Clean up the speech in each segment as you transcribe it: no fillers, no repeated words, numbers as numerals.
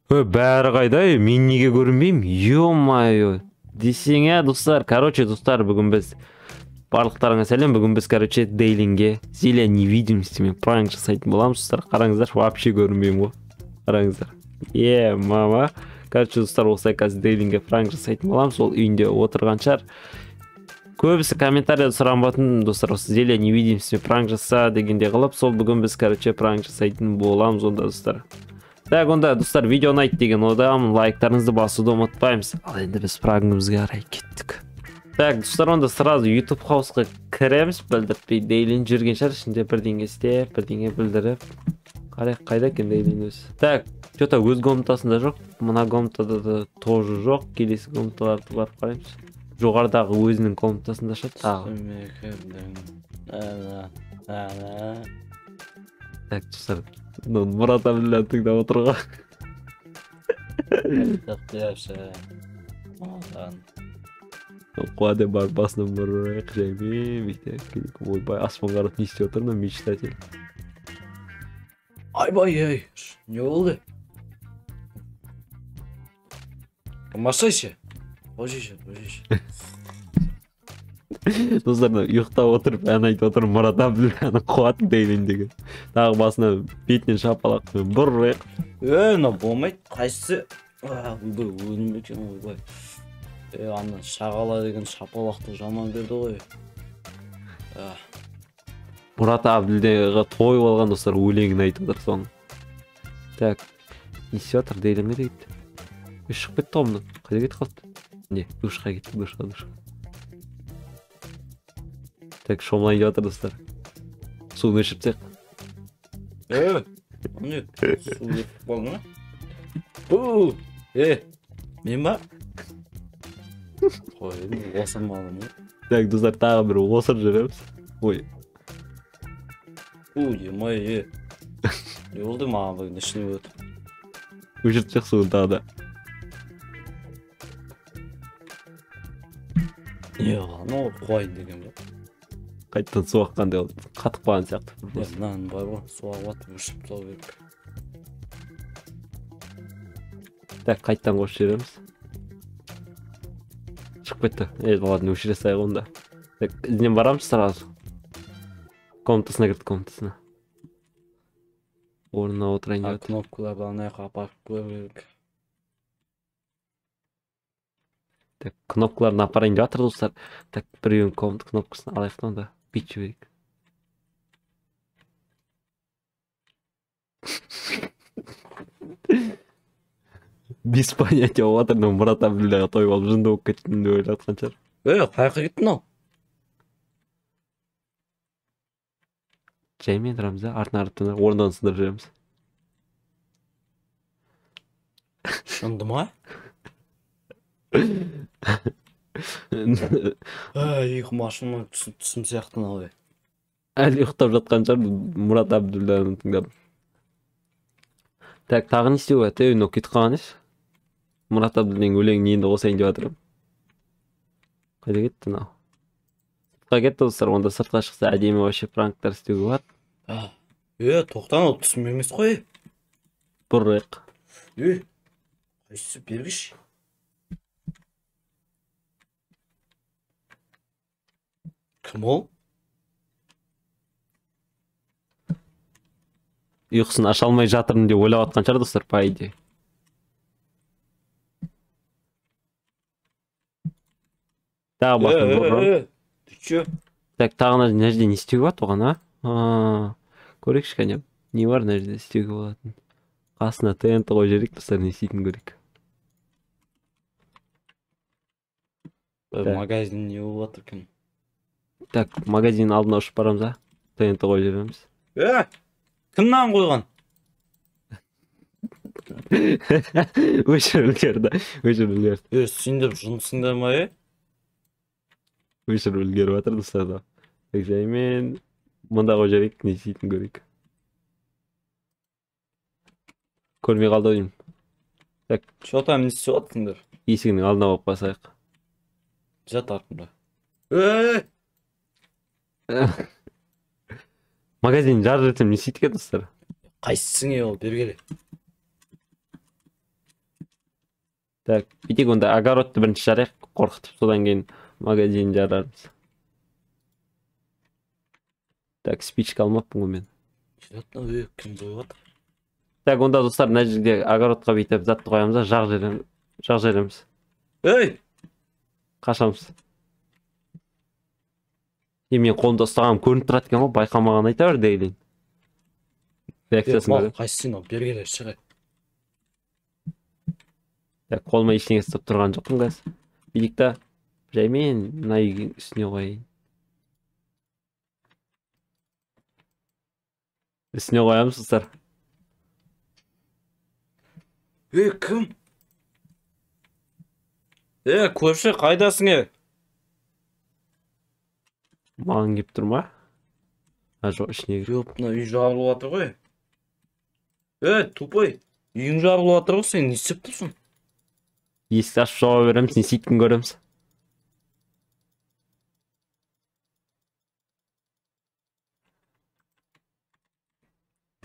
Бәрі қайда? Мен неге көрінбеймін? Ё-моё. Десең достар. Короче, достар, бүгін біз барлықтарыңа сәлем. Бүгін біз, короче, Дейлинге зелия невидимостьмен пранк жасайтын боламыз, достар. Қараңыздар, вообще көрінбеймін ғой. Қараңыздар. Мама. Короче, достар, осылай қазір Дейлинге пранк жасайтын боламыз. Ол үйінде отырған шығар. Көбісі комментарияда сұраған болатын, достар, осы зелия невидимостьмен пранк жаса дегенде қылып, сол бүгін біз, короче, пранк жасайтын боламыз онда, достар. Так, онда, достар, видео ұнайды деген ойдамын, лайктарыңызды басуды ұмытпаймыз. Ал енді біз прангымызға қарай кеттік. Так, достар, онда сразу YouTube хаусқа кіреміз, білдіртпей. Дейлин жүрген шығар, ішінде бірдеңе істеп, бірдеңе білдіріп. Қайда екен Дейлин өзі? Так, что-то өз комнатасында жоқ, мына комнатада да тоже жоқ, келесі комнаталарды барып қараймыз. Жоғарыдағы өзінің комнатасында шығады тағы. Так, достар, Мұрат Абдулланы тыңдап отырған. Қуады бар басынан бұрырақ жаймен мектеп керек. Ойбай, аспан қарап не істеп отырмын, мечтатель. Айбай, не болды? Масайся. Божище. Достар, ұйықтап отырып, ән айтып отырып, Мұрат Абдулланы қуатын Дейлин деген. Тағы басына бетінен шапалақпен бұрырақ. Мына болмайды. Қайсысы? Өлім екен, ойбай. Анда шағала деген шапалақты жаман берді ғой. Мұрат Абдуллаға той болған, достар, өлеңін айтып отыр соны. Так, не істеп отыр Дейлинге дейді. Шығып кетті ғомды. Қайда кетіп қалды? Не, душқа кетті, душқа. Так, шомлайын деп отыр, достар. Суын өшіріп тек. Не, су өтіп қалды ма? Мен ба? Қойын, осырмалым ма? Так, достар, тағы бір осыр жүреміз. Ой. Емай, не болды маған бүгін ішіне өтіп? Өшіріп тек суын тағы да. Анау қойын деген бе? Қайттан су аққандай ол қатып қалған сияқты. Мынаның бар ғой, су ағып өшіп тау беріп. Так, қайттан қосып жібереміз. Шығып кетті. Ладно, өшіре сайық онда. Так, ізден барамыз сразу. Комнатасына кірді, комнатасына. Орнына отырайын деп. Кнопкаларды анаяққа апарып қоя берейік. Так, кнопкаларын апарайын деп жатыр, достар. Так, біреуін комната кнопкасын алайық та онда. Бүйтіп жіберейік. Без понятия болып жатыр, но Мұрат Абдуллаға той болып жынды болып кеттім деп ойлап жатқан шығар. Қайқы кеттің ау? Жаймен тұрамыз да, артына орнынан сындырып жүреміз. Шынды ма? Ұйқым ашылмай түсім сияқты налбай. Әлі ұйықтап жатқан шығар, Мұрат Абдулланы тыңдап. Так, тағы не істеу бәті, өйін оқиды қалған еш? Мұрат Абдулланың өлеңін енді қосайын деп жатырым. Қайда кетті нау? Сыртқа кетті, достар, онда сыртқа шықса әдемі вообще пранктар істеуге бар. Тоқтан ол түсім емес қой. Бұрырақ. Қайсы бергіш? Кім ол? Ұйқысын аша алмай жатырмын деп ойлап атқан шығар, достар, по идее. Тағы басын бұрын. Түші? Так, тағы мына жерде не істеуге болады оған, а? Көрейікші, кәне. Не бар мына жерде істеуге болатын? Қасына ТНТ қой жерек, достар, не істейтін көрейік. Магазин не болып жатыр кім? Так, магазин алдына ұшып барамыз, а? ТНТ қой жереміз. Кімнан қойған? Өшіріп үлгерді. Сендеп жұмысыңда ма, Өшіріп үлгеріп жатыр, достар да. Так, жаймен мұнда қой жерек, не істейтін көрейік. Көрмей қалды ойым. Так, Что-то не істеп жатсыңдар? есігінің алдына болып басайық. Жат артында. Магазин жарып жетсем не істейді екен, достар? Қайсысың ол бергеле? Так, битик онда огородты бірінші жарайық, қорқытып, содан кейін магазин жарармыз. Так, спичка алмаппын ғой мен. Жүрөтна кім қойып отыр? Так, онда достар, мына жерге огородқа бүйтіп затты қоямыз да, жақ жереміз. Ей! Қашамыз. Мен қолымда ұстағаным көрініп тұрады екен ғой, байқамаған айта бер дейлейін. Реакциясын көріп. Қайсың ол, бергеле шығай. Так, қолыма ештеңе ұстап тұрған жоқпын қазір. Билік та жаймен мына үйдің үстіне қояйын. Үстіне қоямыз достар. Кім? Көрші, қайдасың е? Маған кеп тұр ма? Жоқ, ішіне кір. Жоқ, мына үй жарылып жатыр ғой. Тупой, үйің жарылып жатыр ғой, сен не істеп тұрсың? Есік ашып жауа береміз, не істейтін көреміз.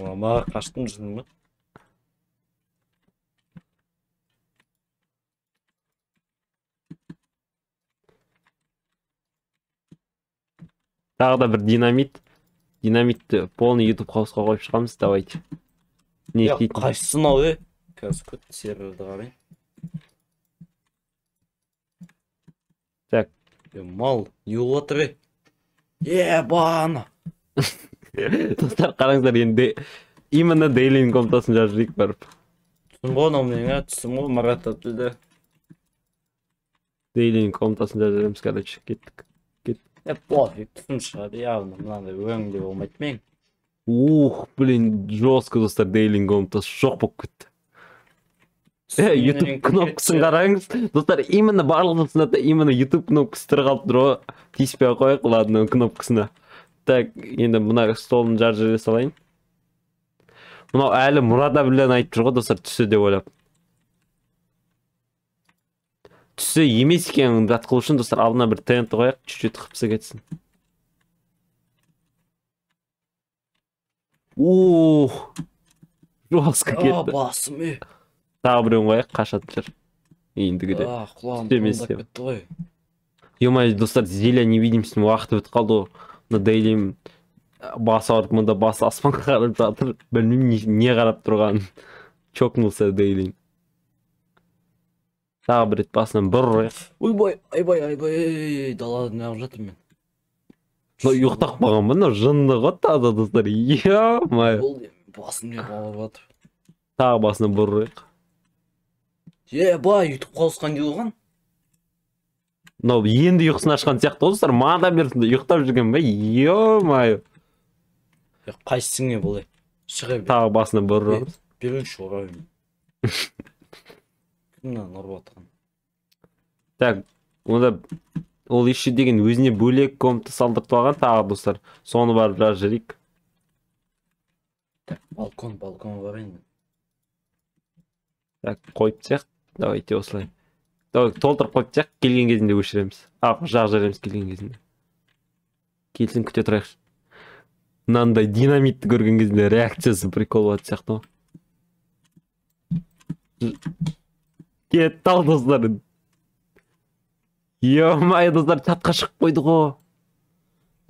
Мама, қаштым жының ба? Тағы да бір динамитті полный YouTube хаусқа қойып шығамыз, давайте. Не істейтін? Қайсысын ау, қазір көт серверді қарайын. Так. Мал, үйіп отыр, бана. Достар, қараңыздар, енді именно дейлин комнатасын жазырайық барып. Түсім ғой, наумен, түсім ғой, Марат атты. Дейлин комнатасын жазырамыз, короче, кеттік. Пофиг, түсім шығады, явно, мынандай өңде болмайды мен. Блин, жестко, достар, дейлин комнатасы жоқ болып кетті. YouTube кнопкасын қараңыз. Достар, именно барлық сынатта именно YouTube кнопкасы тұр қалып тұр ғой. Тиіспей қояйық, ладно, кнопкасына. Так, енді мына столын жаржыре салайын. Мынау әлі Мұрада білен айтып жүр ғой, достар, түсі деп ойлап. Түсі емес екен жатқыл үшін, достар, алдына бір тент қояйық, чуть-чуть қыпсы кетсін. Жостко кетті. Басым, Тағы біреуін қояйық, қашады жүр. Ендігі де. Құлағым тоңдап кетті ғой. Ё-моё, достар, зеля невидимостьтің уақыты бітіп қалды ғой. Мына дейлим басы ауырып, мында басы аспанға қарап жатыр. Білмеймін не қарап тұрғанын. Чокнулся дейлим. Тағы бір рет басынан бір ұрайық. Айбай, далада не алып жатыр мен. Ұйықтақ болған ба, жынды ғой таза, достар. Ё-моё. Басым не қалып жатыр. Тағы басынан бір ұрайық. Бай, үйтіп қалысқан де оған. Мынау енді ұйқысын ашқан сияқты ғой, достар, маған да берсін, ұйықтап жүрген ба? Ё-моё. Қайсың болай? Шығай бер. Тағы басынан бір ұрайық. Берінші ұрайым. Кімнен ұрып атқан? Так, онда ол еще деген өзіне бөлек комната салдыртып алған, тағы достар. Соны барып жаржырайық. Балкон барайын. Так, қойып тияқ. Давайте осылай. Давай, толтырып қойып тияқ, келген кезінде өшіреміз. Жақ жареміз келген кезінде. Келсін күте тұрайық. Мынандай динамитті көрген кезінде реакциясы прикол болады сияқты. Кетті ал, достар. Ё-моё, достар, чатқа шығып қойды ғой.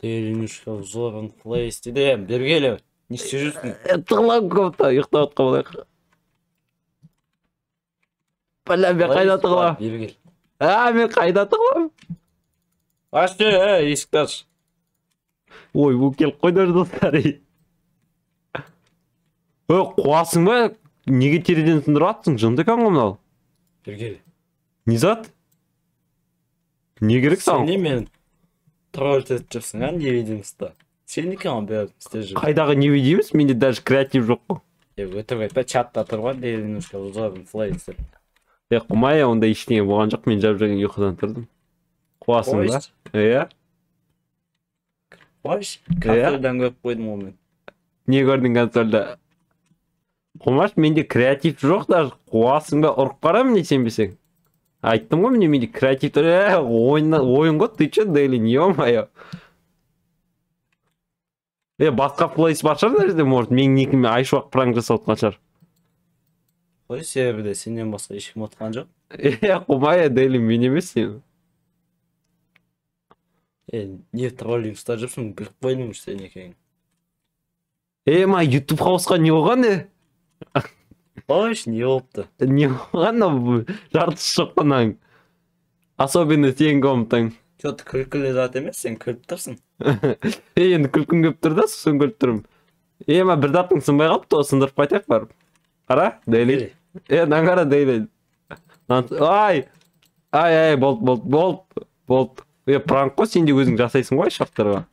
Терінішқа зорын құлай істедім. Бергелі. Не істеп жүрсің? Тығылам көпті, ұйықтап атқа болайық. Бәлі, мен қайда тығылам? Бергел. Мен қайда тығылам? Ашты, есікті аш. Ой, бұл келіп қойды достар. Қуасың ба? Неге терезені сындырып аттың? Жынды екен ғой мынау? Бергел. Не зат? Не керек саған? Сен не мен тролль етіп жүрсің, невидимостьта? Сен не екен бәрін істеп жүрсің? Қайдағы невидимость? Менде даже креатив жоқ қой. Өтірік айтпа, чатта тұрған терінішқа зорын құлай істеп. Құмай, онда ештеңе болған жоқ, мен жап жүрген ұйқыдан тұрдым. Қуасың ба? Қойш, консольдан көріп қойдым ол мен. Не көрдің консольда? Құмаш, менде креатив жоқ, даже қуасың ба? Ұрып қарам не сенбесең? Айттым ғой, менде креатив тұр. Ойын ғой, ты че, Дейлин, ё-моё. Басқа плейс бар шығар нәрсе, может, менің некіме айшуақ пранк жасап отқан шығар. Қой, серверде сенен басқа ешкім отқан жоқ. Кумай Дейлин мен емес сен. Не троллинг ұстап жүрсің, біліп қойдым сен екенін. Ма YouTube хаусқа не болған? Қойш, не болыпты? Не болған? Жартысы шыққаннан. Особенно сен комнатаң. Че-то күлкілі зат емес, сен күліп тұрсың. Енді күлкім кеп тұр да, сосын күліп тұрмын. Ма бір затың сынбай қалыпты, о сындырып қайтайық барып. Қара, Дейлин. Нан қара, Дейлин. Ай, болды. Пранк қой, сен де өзің жасайсың ғой шақтарға.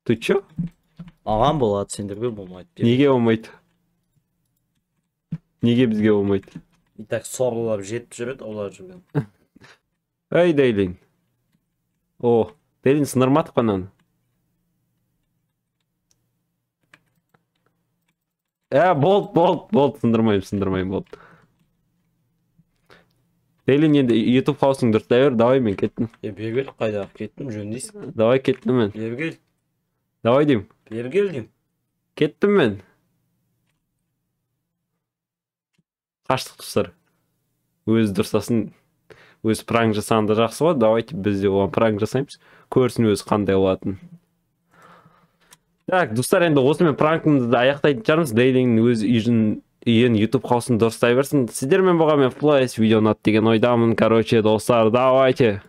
Ты чё? Маған болады, сендерге болмайды. Неге болмайды? Неге бізге болмайды? И так сорлап жетіп жүреді, олар жүрген. Ай, Дейлин. Дейлин сындырмадық қанан. Болды, сындырмайым, болды. Дейлин енді YouTube хаусың дұрыстай бер, давай мен кеттім. Бергел, қайдағы кеттім, жөндейсің. Давай кеттім мен. Бергел. Давай дейм. Бергел дейм. Кеттім мен. Қаштық тұстар. Өзі дұрсасын, өзі пранк жасағанда жақсы ғой, давайте біз де оған пранк жасаймыз. Көрсін өзі қандай болатын. Так, достар, енді осымен пранкымызды аяқтайтын шығармыз. Дейлин өз үйін YouTube хаусын дұрыстай берсін. Сіздермен болған мен Флайс видео ұнады деген ойдамын. Короче, достар, давайте.